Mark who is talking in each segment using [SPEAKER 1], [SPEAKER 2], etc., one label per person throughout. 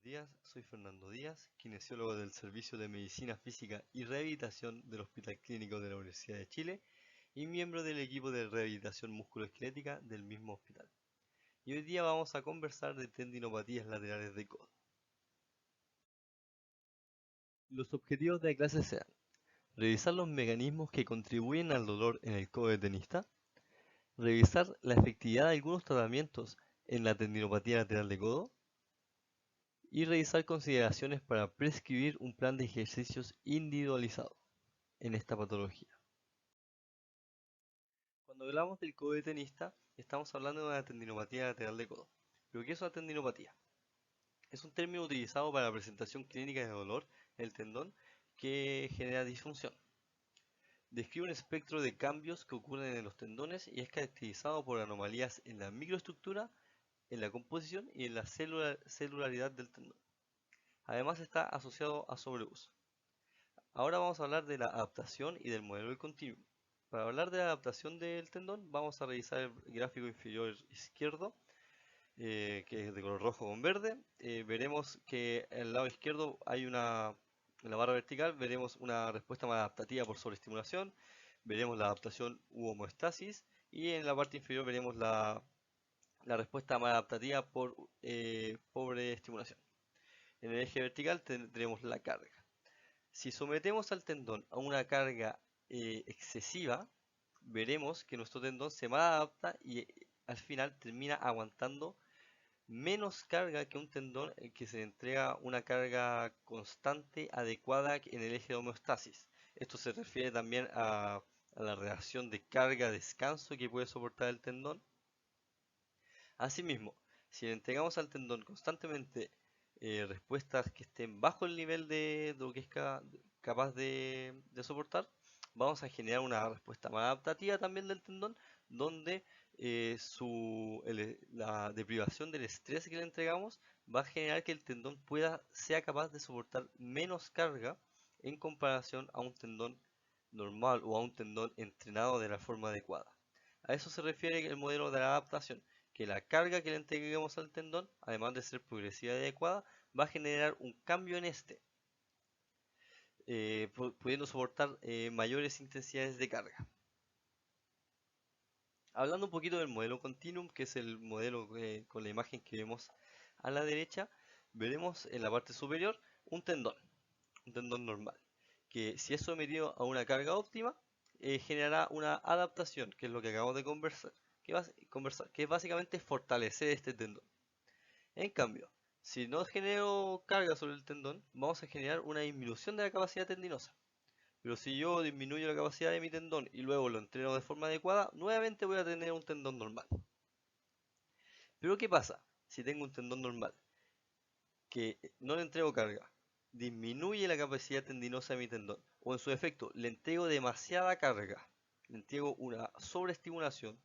[SPEAKER 1] Días, soy Fernando Díaz, kinesiólogo del Servicio de Medicina Física y Rehabilitación del Hospital Clínico de la Universidad de Chile y miembro del equipo de rehabilitación musculoesquelética del mismo hospital. Y hoy día vamos a conversar de tendinopatías laterales de codo. Los objetivos de la clase serán revisar los mecanismos que contribuyen al dolor en el codo de tenista, revisar la efectividad de algunos tratamientos en la tendinopatía lateral de codo, y revisar consideraciones para prescribir un plan de ejercicios individualizado en esta patología. Cuando hablamos del codo de tenista, estamos hablando de una tendinopatía lateral de codo. ¿Pero qué es una tendinopatía? Es un término utilizado para la presentación clínica de dolor en el tendón que genera disfunción. Describe un espectro de cambios que ocurren en los tendones y es caracterizado por anomalías en la microestructura, en la composición y en la celularidad del tendón. Además está asociado a sobreuso. Ahora vamos a hablar de la adaptación y del modelo del continuum. Para hablar de la adaptación del tendón, vamos a revisar el gráfico inferior izquierdo, que es de color rojo con verde. Veremos que en el lado izquierdo hay en la barra vertical, veremos una respuesta más adaptativa por sobreestimulación, veremos la adaptación u homeostasis, y en la parte inferior veremos la respuesta más adaptativa por pobre estimulación. En el eje vertical tendremos la carga. Si sometemos al tendón a una carga excesiva, veremos que nuestro tendón se maladapta y al final termina aguantando menos carga que un tendón en que se le entrega una carga constante adecuada en el eje de homeostasis. Esto se refiere también a la relación de carga-descanso que puede soportar el tendón. Asimismo, si le entregamos al tendón constantemente respuestas que estén bajo el nivel de lo que es capaz de soportar, vamos a generar una respuesta más adaptativa también del tendón, donde la deprivación del estrés que le entregamos va a generar que el tendón sea capaz de soportar menos carga en comparación a un tendón normal o a un tendón entrenado de la forma adecuada. A eso se refiere el modelo de la adaptación, que la carga que le entreguemos al tendón, además de ser progresiva y adecuada, va a generar un cambio en este, pudiendo soportar mayores intensidades de carga. Hablando un poquito del modelo Continuum, que es el modelo con la imagen que vemos a la derecha, veremos en la parte superior un tendón normal, que si es sometido a una carga óptima, generará una adaptación, que es lo que acabamos de que es básicamente fortalecer este tendón. En cambio, si no genero carga sobre el tendón, vamos a generar una disminución de la capacidad tendinosa. Pero si yo disminuyo la capacidad de mi tendón y luego lo entreno de forma adecuada, nuevamente voy a tener un tendón normal. Pero ¿qué pasa si tengo un tendón normal que no le entrego carga? Disminuye la capacidad tendinosa de mi tendón. O en su efecto, le entrego demasiada carga. Le entrego una sobreestimulación.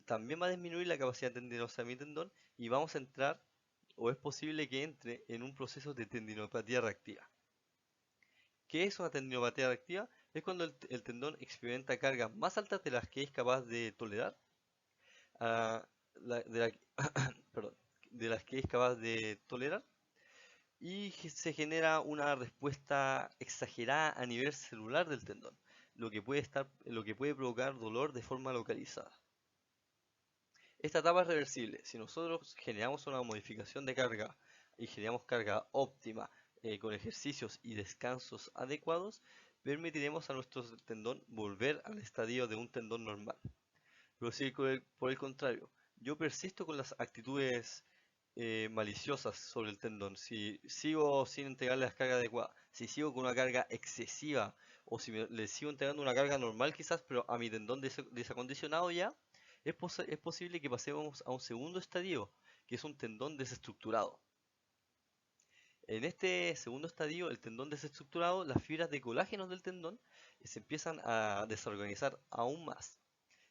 [SPEAKER 1] También va a disminuir la capacidad tendinosa de mi tendón y vamos a entrar, o es posible que entre, en un proceso de tendinopatía reactiva. ¿Qué es una tendinopatía reactiva? Es cuando el tendón experimenta cargas más altas de las que es capaz de tolerar, ah, perdón, de las que es capaz de tolerar, y se genera una respuesta exagerada a nivel celular del tendón, lo que puede provocar dolor de forma localizada. Esta etapa es reversible. Si nosotros generamos una modificación de carga y generamos carga óptima con ejercicios y descansos adecuados, permitiremos a nuestro tendón volver al estadio de un tendón normal. Pero si por el contrario, yo persisto con las actitudes maliciosas sobre el tendón, si sigo sin entregarle las cargas adecuadas, si sigo con una carga excesiva o si le sigo entregando una carga normal quizás, pero a mi tendón desacondicionado ya, es posible que pasemos a un segundo estadio, que es un tendón desestructurado. En este segundo estadio, el tendón desestructurado, las fibras de colágeno del tendón se empiezan a desorganizar aún más.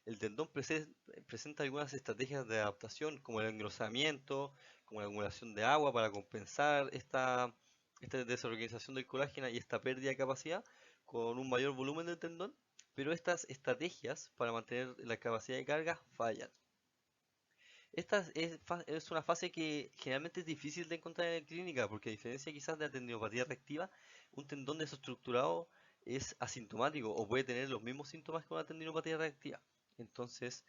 [SPEAKER 1] El tendón presenta algunas estrategias de adaptación, como el engrosamiento, como la acumulación de agua para compensar esta desorganización del colágeno y esta pérdida de capacidad con un mayor volumen del tendón, pero estas estrategias para mantener la capacidad de carga fallan. Es una fase que generalmente es difícil de encontrar en la clínica, porque a diferencia quizás de la tendinopatía reactiva, un tendón desestructurado es asintomático o puede tener los mismos síntomas que una tendinopatía reactiva. Entonces,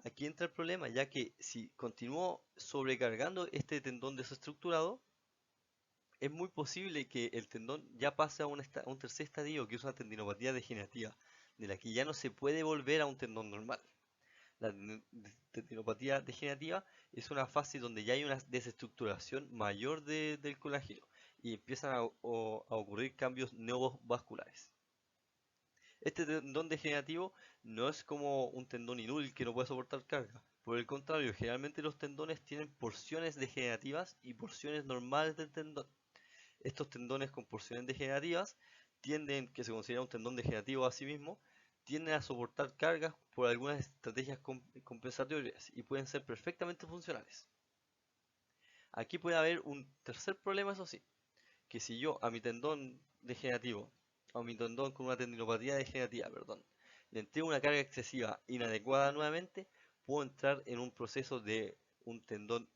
[SPEAKER 1] aquí entra el problema, ya que si continúo sobrecargando este tendón desestructurado, es muy posible que el tendón ya pase a un tercer estadio, que es una tendinopatía degenerativa, de la que ya no se puede volver a un tendón normal. La tendinopatía degenerativa es una fase donde ya hay una desestructuración mayor del colágeno y empiezan a ocurrir cambios neovasculares. Este tendón degenerativo no es como un tendón inútil que no puede soportar carga. Por el contrario, generalmente los tendones tienen porciones degenerativas y porciones normales del tendón. Estos tendones con porciones degenerativas que se considera un tendón degenerativo a sí mismo, tienden a soportar cargas por algunas estrategias compensatorias y pueden ser perfectamente funcionales. Aquí puede haber un tercer problema, eso sí, que si yo a mi tendón degenerativo, a mi tendón con una tendinopatía degenerativa, perdón, le entrego una carga excesiva inadecuada nuevamente, puedo entrar en un proceso de un tendón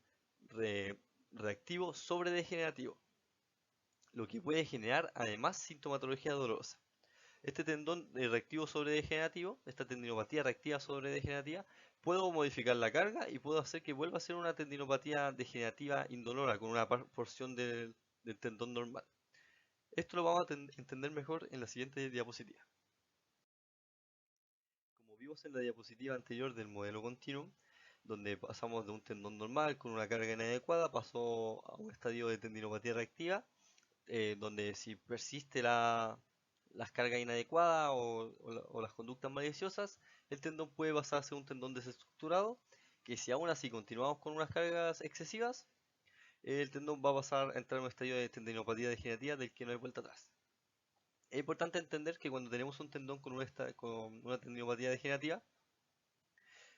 [SPEAKER 1] reactivo sobre degenerativo, lo que puede generar además sintomatología dolorosa. Este tendón reactivo sobre degenerativo, esta tendinopatía reactiva sobre degenerativa, puedo modificar la carga y puedo hacer que vuelva a ser una tendinopatía degenerativa indolora con una porción del tendón normal. Esto lo vamos a entender mejor en la siguiente diapositiva. Como vimos en la diapositiva anterior del modelo continuum, donde pasamos de un tendón normal con una carga inadecuada, pasó a un estadio de tendinopatía reactiva, donde si persiste las cargas inadecuadas o las conductas maliciosas, el tendón puede pasarse a un tendón desestructurado, que si aún así continuamos con unas cargas excesivas, el tendón va a pasar a entrar en un estadio de tendinopatía degenerativa del que no hay vuelta atrás. Es importante entender que cuando tenemos un tendón con una tendinopatía degenerativa,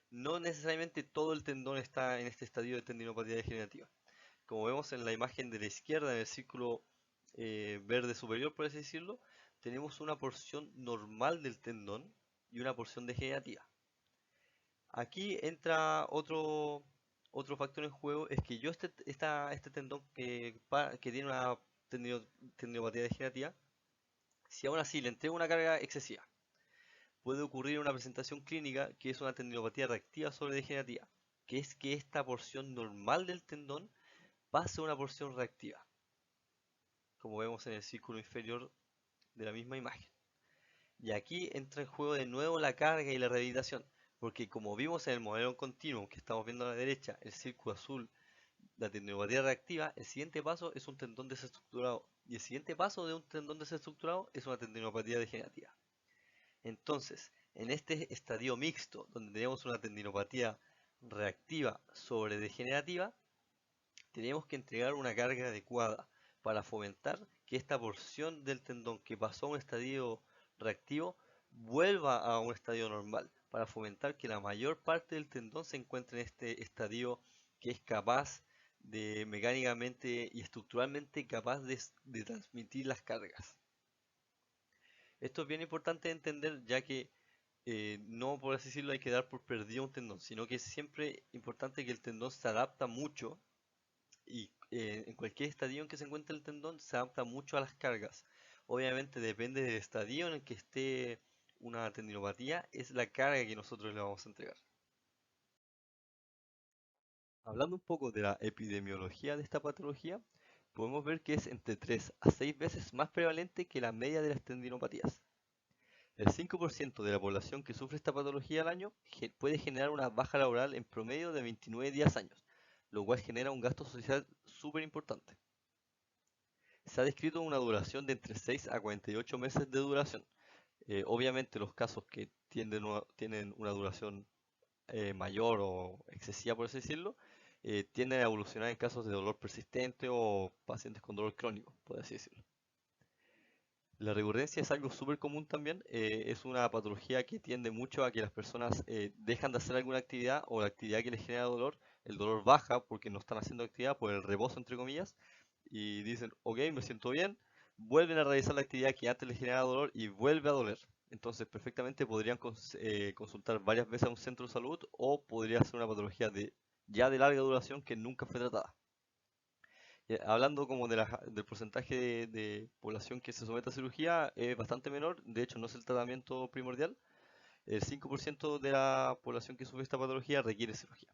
[SPEAKER 1] no necesariamente todo el tendón está en este estadio de tendinopatía degenerativa. Como vemos en la imagen de la izquierda, en el círculo verde superior, por así decirlo, tenemos una porción normal del tendón y una porción degenerativa. Aquí entra otro factor en juego, es que yo este tendón que tiene una tendinopatía degenerativa, si aún así le entrego una carga excesiva, puede ocurrir una presentación clínica que es una tendinopatía reactiva sobre degenerativa, que es que esta porción normal del tendón pase a una porción reactiva, como vemos en el círculo inferior de la misma imagen. Y aquí entra en juego de nuevo la carga y la rehabilitación, porque como vimos en el modelo continuo que estamos viendo a la derecha, el círculo azul, la tendinopatía reactiva, el siguiente paso es un tendón desestructurado, y el siguiente paso de un tendón desestructurado es una tendinopatía degenerativa. Entonces, en este estadio mixto, donde tenemos una tendinopatía reactiva sobre degenerativa, tenemos que entregar una carga adecuada para fomentar que esta porción del tendón que pasó a un estadio reactivo vuelva a un estadio normal, para fomentar que la mayor parte del tendón se encuentre en este estadio que es capaz de mecánicamente y estructuralmente capaz de transmitir las cargas. Esto es bien importante de entender, ya que no, por así decirlo, hay que dar por perdido un tendón, sino que es siempre importante que el tendón se adapta mucho y en cualquier estadio en que se encuentre el tendón se adapta mucho a las cargas. Obviamente depende del estadio en el que esté una tendinopatía, es la carga que nosotros le vamos a entregar. Hablando un poco de la epidemiología de esta patología, podemos ver que es entre 3 a 6 veces más prevalente que la media de las tendinopatías. El 5% de la población que sufre esta patología al año puede generar una baja laboral en promedio de 29 días años, lo cual genera un gasto social súper importante. Se ha descrito una duración de entre 6 a 48 meses de duración. Obviamente los casos que tienen una duración mayor o excesiva, por así decirlo, tienden a evolucionar en casos de dolor persistente o pacientes con dolor crónico, por así decirlo. La recurrencia es algo súper común también, es una patología que tiende mucho a que las personas dejan de hacer alguna actividad o la actividad que les genera dolor, el dolor baja porque no están haciendo actividad por el reposo entre comillas, y dicen, ok, me siento bien, vuelven a realizar la actividad que antes les generaba dolor y vuelve a doler. Entonces perfectamente podrían consultar varias veces a un centro de salud o podría ser una patología de ya de larga duración que nunca fue tratada. Hablando como del porcentaje de población que se somete a cirugía, es bastante menor, de hecho no es el tratamiento primordial. El 5% de la población que sufre esta patología requiere cirugía.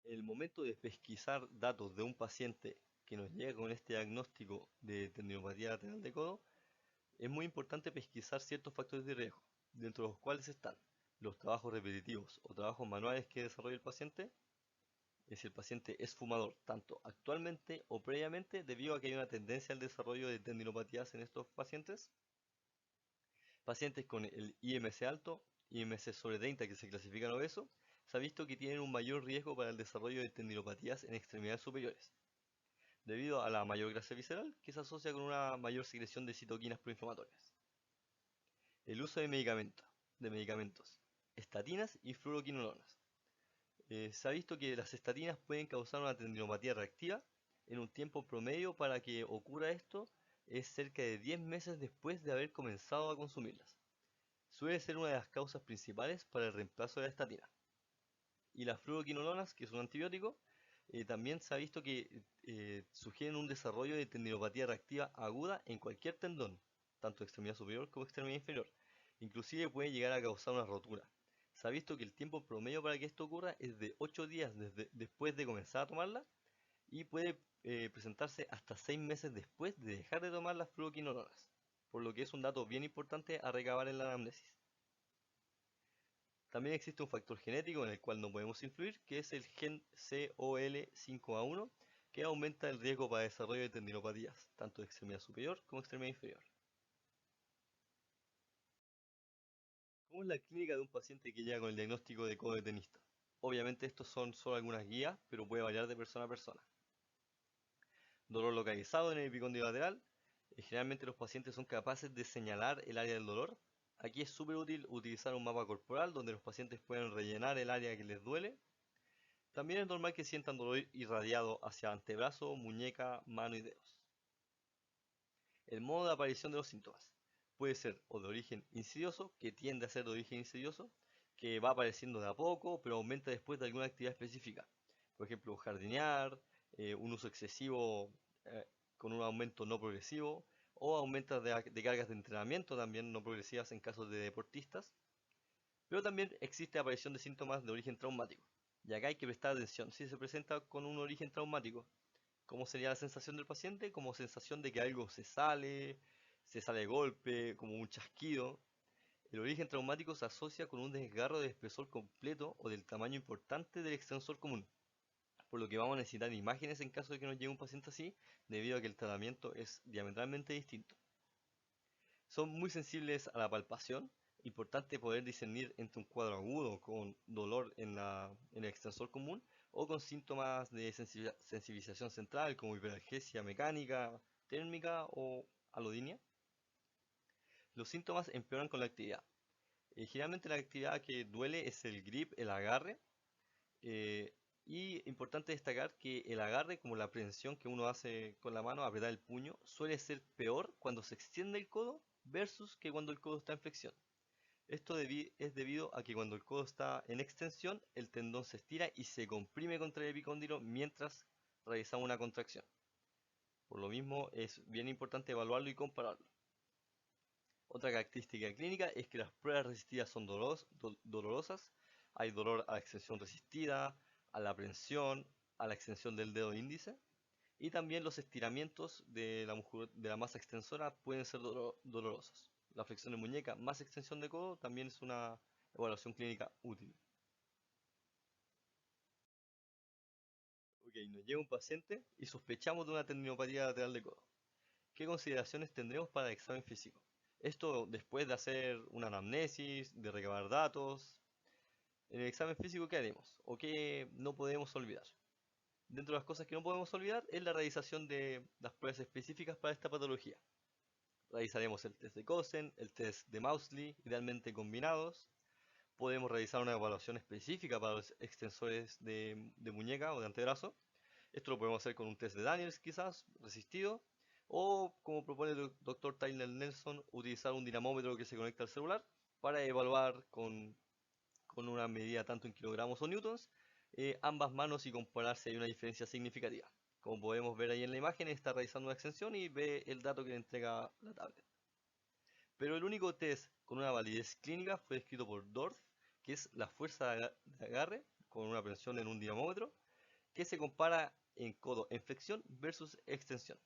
[SPEAKER 1] El momento de pesquisar datos de un paciente que nos llega con este diagnóstico de tendinopatía lateral de codo, es muy importante pesquisar ciertos factores de riesgo, dentro de los cuales están los trabajos repetitivos o trabajos manuales que desarrolla el paciente, si el paciente es fumador, tanto actualmente o previamente, debido a que hay una tendencia al desarrollo de tendinopatías en estos pacientes, pacientes con el IMC alto, IMC sobre 30 que se clasifican obeso, se ha visto que tienen un mayor riesgo para el desarrollo de tendinopatías en extremidades superiores, debido a la mayor grasa visceral que se asocia con una mayor secreción de citoquinas proinflamatorias. El uso de medicamentos, estatinas y fluoroquinolonas. Se ha visto que las estatinas pueden causar una tendinopatía reactiva en un tiempo promedio para que ocurra esto es cerca de 10 meses después de haber comenzado a consumirlas. Suele ser una de las causas principales para el reemplazo de la estatina. Y las fluoroquinolonas, que es un antibiótico, también se ha visto que sugieren un desarrollo de tendinopatía reactiva aguda en cualquier tendón, tanto extremidad superior como extremidad inferior. Inclusive puede llegar a causar una rotura. Se ha visto que el tiempo promedio para que esto ocurra es de 8 días después de comenzar a tomarla y puede presentarse hasta 6 meses después de dejar de tomar las fluoroquinolonas, por lo que es un dato bien importante a recabar en la anamnesis. También existe un factor genético en el cual no podemos influir, que es el gen COL5A1, que aumenta el riesgo para desarrollo de tendinopatías, tanto de extremidad superior como extremidad inferior. ¿Cómo es la clínica de un paciente que llega con el diagnóstico de codo de tenista? Obviamente estos son solo algunas guías, pero puede variar de persona a persona. Dolor localizado en el epicóndilo lateral. Generalmente los pacientes son capaces de señalar el área del dolor. Aquí es súper útil utilizar un mapa corporal donde los pacientes pueden rellenar el área que les duele. También es normal que sientan dolor irradiado hacia antebrazo, muñeca, mano y dedos. El modo de aparición de los síntomas puede ser o de origen insidioso, que tiende a ser de origen insidioso, que va apareciendo de a poco, pero aumenta después de alguna actividad específica. Por ejemplo, jardinear, un uso excesivo eh, con un aumento no progresivo, o aumenta de cargas de entrenamiento también no progresivas en casos de deportistas. Pero también existe aparición de síntomas de origen traumático. Y acá hay que prestar atención si se presenta con un origen traumático. ¿Cómo sería la sensación del paciente? Como sensación de que algo se sale de golpe, como un chasquido. El origen traumático se asocia con un desgarro del espesor completo o del tamaño importante del extensor común, por lo que vamos a necesitar imágenes en caso de que nos llegue un paciente así, debido a que el tratamiento es diametralmente distinto. Son muy sensibles a la palpación, importante poder discernir entre un cuadro agudo con dolor en el extensor común o con síntomas de sensibilización central como hiperalgesia mecánica, térmica o alodinia. Los síntomas empeoran con la actividad. Generalmente la actividad que duele es el grip, el agarre. eh, y importante destacar que el agarre, como la prensión que uno hace con la mano, apretar el puño, suele ser peor cuando se extiende el codo versus que cuando el codo está en flexión. Esto es debido a que cuando el codo está en extensión, el tendón se estira y se comprime contra el epicóndilo mientras realizamos una contracción. Por lo mismo es bien importante evaluarlo y compararlo. Otra característica clínica es que las pruebas resistidas son dolorosas. Hay dolor a la extensión resistida, a la prensión, a la extensión del dedo índice. Y también los estiramientos de la masa extensora pueden ser dolorosos. La flexión de muñeca más extensión de codo también es una evaluación clínica útil. Ok, nos llega un paciente y sospechamos de una tendinopatía lateral de codo. ¿Qué consideraciones tendremos para el examen físico? Esto después de hacer una anamnesis, de recabar datos. En el examen físico, ¿qué haremos? ¿O qué no podemos olvidar? Dentro de las cosas que no podemos olvidar es la realización de las pruebas específicas para esta patología. Realizaremos el test de Cosen, el test de Mausley, idealmente combinados. Podemos realizar una evaluación específica para los extensores de muñeca o de antebrazo. Esto lo podemos hacer con un test de Daniels quizás, resistido, o como propone el doctor Tyler Nelson, utilizar un dinamómetro que se conecta al celular para evaluar con una medida tanto en kilogramos o newtons ambas manos y comparar si hay una diferencia significativa. Como podemos ver ahí en la imagen, está realizando una extensión y ve el dato que le entrega la tablet. Pero el único test con una validez clínica fue descrito por Dorf, que es la fuerza de agarre con una presión en un dinamómetro, que se compara en codo en flexión versus extensión.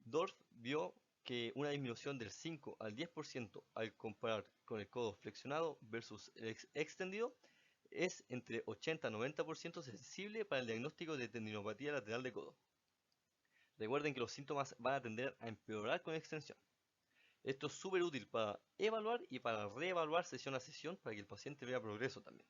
[SPEAKER 1] Dorf vio que una disminución del 5 al 10% al comparar con el codo flexionado versus el extendido es entre 80 y 90% sensible para el diagnóstico de tendinopatía lateral de codo. Recuerden que los síntomas van a tender a empeorar con extensión. Esto es súper útil para evaluar y para reevaluar sesión a sesión para que el paciente vea progreso también.